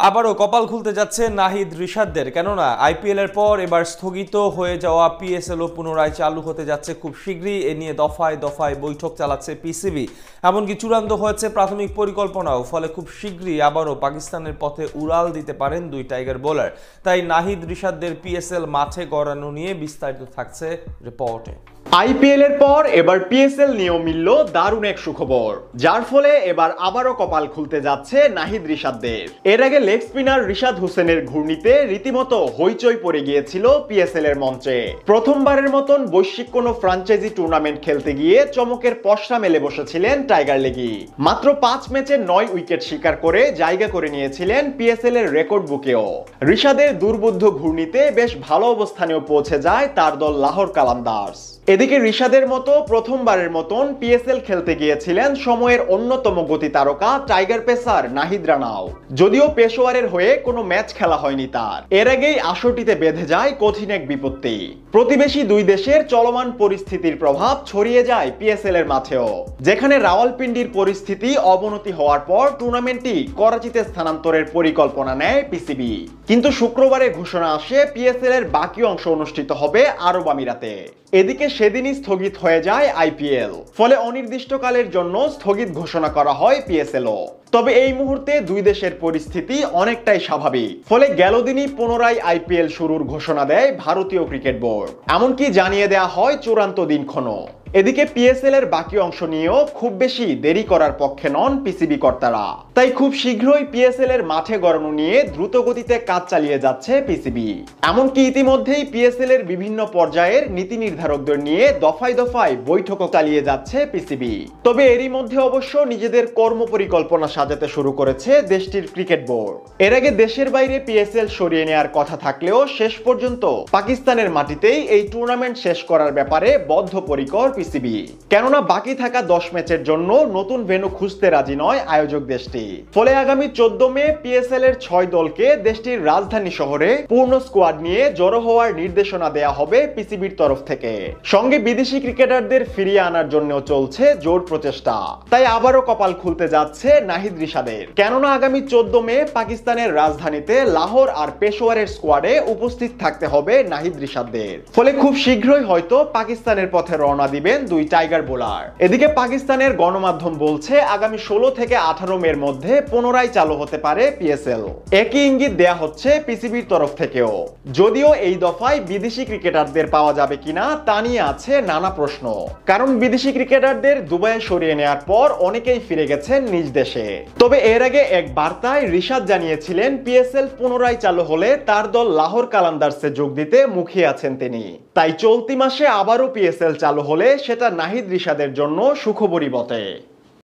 আবারও কপাল খুলতে যাচ্ছে নাহিদ রিশাদদের, কেননা আইপিএল এর পর এবার স্থগিত হয়ে যাওয়া পিএসএলও পুনরায় চালু হতে যাচ্ছে খুব শীঘ্রই। এ নিয়ে দফায় দফায় বৈঠক চালাচ্ছে পিসিবি, এমনকি চূড়ান্ত হয়েছে প্রাথমিক পরিকল্পনাও। ফলে খুব শীঘ্রই আবারও পাকিস্তানের পথে উড়াল দিতে পারেন দুই টাইগার বোলার। তাই নাহিদ রিশাদদের পিএসএল মাঠে গড়ানো নিয়ে বিস্তারিত থাকছে রিপোর্টে। আইপিএল এর পর এবার পিএসএল নিয়েও মিলল দারুণ এক সুখবর, যার ফলে এবার আবারও কপাল খুলতে যাচ্ছে নাহিদ রিশাদদের। এর আগে লেগ স্পিনার রিশাদ হোসেনের ঘূর্ণিতে রীতিমতো হইচই পড়ে গিয়েছিল পিএসএল এর মঞ্চে। প্রথমবারের মতন বৈশ্বিক কোনো ফ্র্যাঞ্চাইজি টুর্নামেন্ট খেলতে গিয়ে চমকের পসরা মেলে বসেছিলেন টাইগার লেগি। মাত্র 5 ম্যাচে 9 উইকেট শিকার করে জায়গা করে নিয়েছিলেন পিএসএল এর রেকর্ড বুকেও। রিশাদের দুর্বোধ্য ঘূর্ণিতে বেশ ভালো অবস্থানেও পৌঁছে যায় তার দল লাহোর কালান্দার্স। এদিকে রিশাদের মতো প্রথমবারের মতন পিএসএল খেলতে গিয়েছিলেন সময়ের অন্যতম গতি তারকা টাইগার পেসার নাহিদ রানাও। যদিও পেশোয়ারের হয়ে কোনো ম্যাচ খেলা হয়নি তার। এর আগেই আসরটিতে বেঁধে যায় কঠিন এক বিপত্তি। প্রতিবেশী দুই দেশের চলমান পরিস্থিতির প্রভাব ছড়িয়ে যায় পিএসএল এর মাঠেও, যেখানে রাওয়ালপিন্ডির পরিস্থিতি অবনতি হওয়ার পর টুর্নামেন্টটি করাচিতে স্থানান্তরের পরিকল্পনা নেয় পিসিবি। কিন্তু শুক্রবারে ঘোষণা আসে পিএসএল এর বাকি অংশ অনুষ্ঠিত হবে আরব আমিরাতে। এদিকে সেদিনই স্থগিত হয়ে যায় আইপিএল, ফলে অনির্দিষ্টকালের জন্য স্থগিত ঘোষণা করা হয় পিএসএলও। তবে এই মুহূর্তে দুই দেশের পরিস্থিতি অনেকটাই স্বাভাবিক, ফলে গেল দিনই পুনরায় আইপিএল শুরুর ঘোষণা দেয় ভারতীয় ক্রিকেট বোর্ড। এমনকি জানিয়ে দেওয়া হয় চূড়ান্ত দিনক্ষণও। এদিকে পিএসএল এর বাকি অংশ নিয়েও খুব বেশি দেরি করার পক্ষে নন পিসিবি কর্তারা। তাই খুব শীঘ্রই পিএসএল এর মাঠে গড়ানো নিয়ে দ্রুত গতিতে কাজ চালিয়ে যাচ্ছে পিসিবি। এমনকি ইতিমধ্যেই পিএসএল এর বিভিন্ন পর্যায়ের নীতি নির্ধারকদের নিয়ে দফায় দফায় বৈঠকও চালিয়ে যাচ্ছে পিসিবি। তবে এরই মধ্যে অবশ্য নিজেদের কর্ম পরিকল্পনা সাজাতে শুরু করেছে দেশটির ক্রিকেট বোর্ড। এর আগে দেশের বাইরে পিএসএল সরিয়ে নেওয়ার কথা থাকলেও শেষ পর্যন্ত পাকিস্তানের মাটিতেই এই টুর্নামেন্ট শেষ করার ব্যাপারে বদ্ধপরিকর পিসিবি। কেননা বাকি থাকা 10 ম্যাচের জন্য নতুন ভেন্যু খুঁজতে রাজি নয় আয়োজক দেশটি। ফলে আগামী 14 মে পিএসএল এর 6 দলকে দেশটির রাজধানী শহরে পূর্ণ স্কোয়াড নিয়ে জড়ো হওয়ার নির্দেশনা দেয়া হবে পিসিবির তরফ থেকে। সঙ্গে বিদেশি ক্রিকেটারদের ফিরিয়ে আনার জন্য চলছে জোর প্রচেষ্টা। তাই আবারও কপাল খুলতে যাচ্ছে নাহিদ রিশাদের। কেননা আগামী 14 মে পাকিস্তানের রাজধানীতে লাহোর আর পেশোয়ারের স্কোয়াডে উপস্থিত থাকতে হবে নাহিদ রিশাদদের। ফলে খুব শীঘ্রই হয়তো পাকিস্তানের পথে রওনা দিবে দুই টাইগার বোলার। এদিকে পাকিস্তানের গণমাধ্যম বলছে আগামী 16 থেকে 18 মের মধ্যে পুনরায় চালু হতে পারে পিএসএল। একই ইঙ্গিত দেয়া হচ্ছে পিসিবির তরফ থেকেও। যদিও এই দফায় বিদেশি ক্রিকেটারদের পাওয়া যাবে কিনা তা নিয়ে আছে নানা প্রশ্ন। কারণ বিদেশি ক্রিকেটারদের দুবাইয়ে সরিয়ে নেওয়ার পর অনেকেই ফিরে গেছেন নিজ দেশে। তবে এর আগে এক বার্তায় রিশাদ জানিয়েছিলেন পিএসএল পুনরায় চালু হলে তার দল লাহোর কালান্দার্সে যোগ দিতে মুখিয়ে আছেন তিনি। তাই চলতি মাসে আবারও পিএসএল চালু হলে সেটা নাহিদ রিশাদের জন্য সুখবরই বটে।